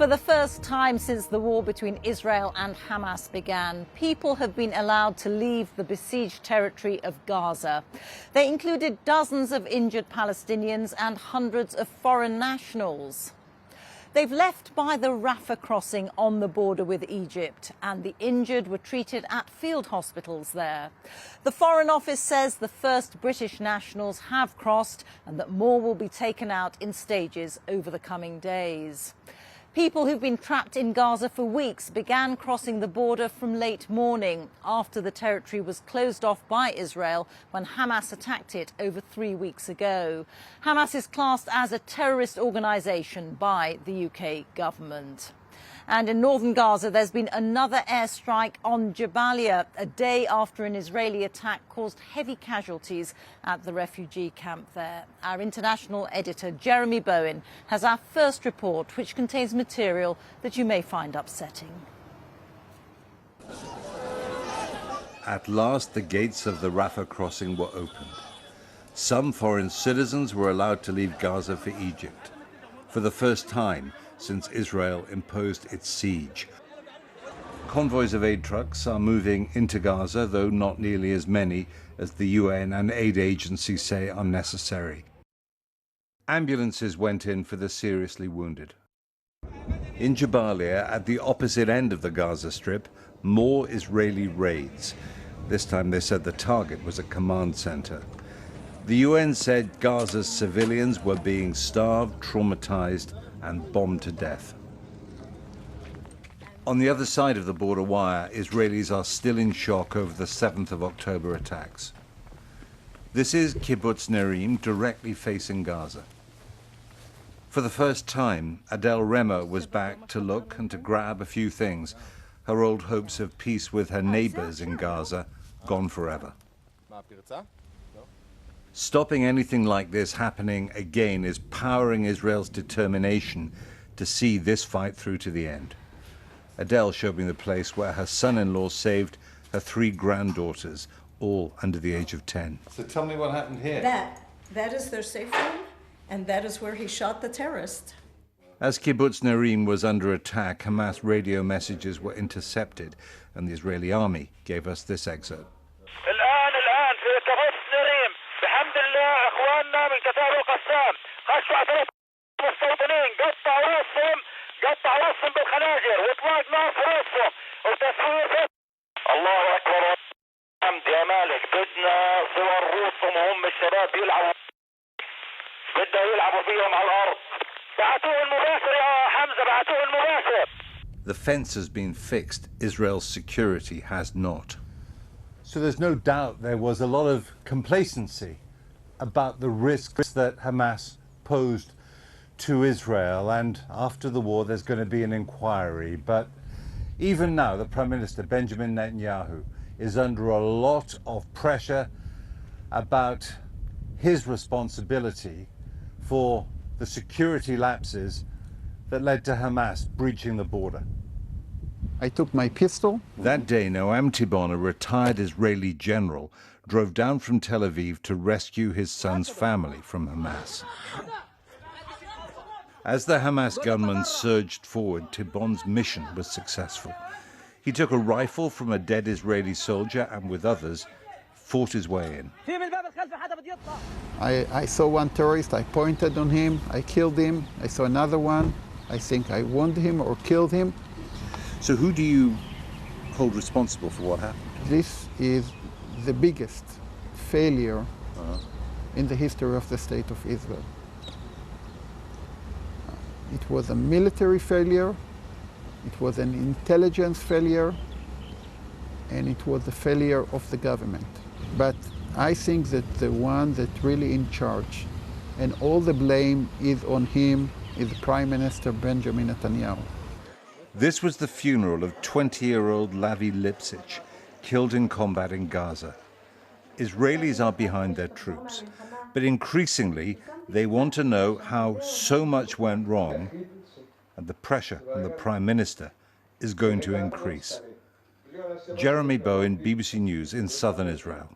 For the first time since the war between Israel and Hamas began, people have been allowed to leave the besieged territory of Gaza. They included dozens of injured Palestinians and hundreds of foreign nationals. They've left by the Rafah crossing on the border with Egypt, and the injured were treated at field hospitals there. The Foreign Office says the first British nationals have crossed and that more will be taken out in stages over the coming days. People who've been trapped in Gaza for weeks began crossing the border from late morning after the territory was closed off by Israel when Hamas attacked it over 3 weeks ago. Hamas is classed as a terrorist organisation by the UK government. And in northern Gaza, there's been another airstrike on Jabalia, a day after an Israeli attack caused heavy casualties at the refugee camp there. Our international editor, Jeremy Bowen, has our first report, which contains material that you may find upsetting. At last, the gates of the Rafah crossing were opened. Some foreign citizens were allowed to leave Gaza for Egypt. For the first time since Israel imposed its siege. Convoys of aid trucks are moving into Gaza, though not nearly as many as the UN and aid agencies say are necessary. Ambulances went in for the seriously wounded. In Jabalia, at the opposite end of the Gaza Strip, more Israeli raids. This time they said the target was a command center. The UN said Gaza's civilians were being starved, traumatized, and bombed to death. On the other side of the border wire, Israelis are still in shock over the 7th of October attacks. This is Kibbutz Nerim, directly facing Gaza. For the first time, Adele Remo was back to look and to grab a few things. Her old hopes of peace with her neighbors in Gaza gone forever. Stopping anything like this happening again is powering Israel's determination to see this fight through to the end. Adele showed me the place where her son-in-law saved her 3 granddaughters, all under the age of 10. So tell me what happened here. That is their safe room, and that is where he shot the terrorist. As Kibbutz Nerim was under attack, Hamas radio messages were intercepted, and the Israeli army gave us this excerpt. The fence has been fixed. Israel's security has not. So there's no doubt there was a lot of complacency about the risks that Hamas posed to Israel, and after the war there's going to be an inquiry. But even now the Prime Minister Benjamin Netanyahu is under a lot of pressure about his responsibility for the security lapses that led to Hamas breaching the border. I took my pistol. That day, Noam Tibon, a retired Israeli general, drove down from Tel Aviv to rescue his son's family from Hamas. As the Hamas gunmen surged forward, Tibon's mission was successful. He took a rifle from a dead Israeli soldier and, with others, fought his way in. I saw one terrorist, I pointed on him, I killed him. I saw another one, I think I wounded him or killed him. So who do you hold responsible for what happened? This is the biggest failure in the history of the State of Israel. It was a military failure, it was an intelligence failure, and it was a failure of the government. But I think that the one that really in charge, and all the blame is on him, is Prime Minister Benjamin Netanyahu. This was the funeral of 20-year-old Lavi Lipsitch, killed in combat in Gaza. Israelis are behind their troops, but increasingly they want to know how so much went wrong, and the pressure on the Prime Minister is going to increase. Jeremy Bowen, BBC News in southern Israel.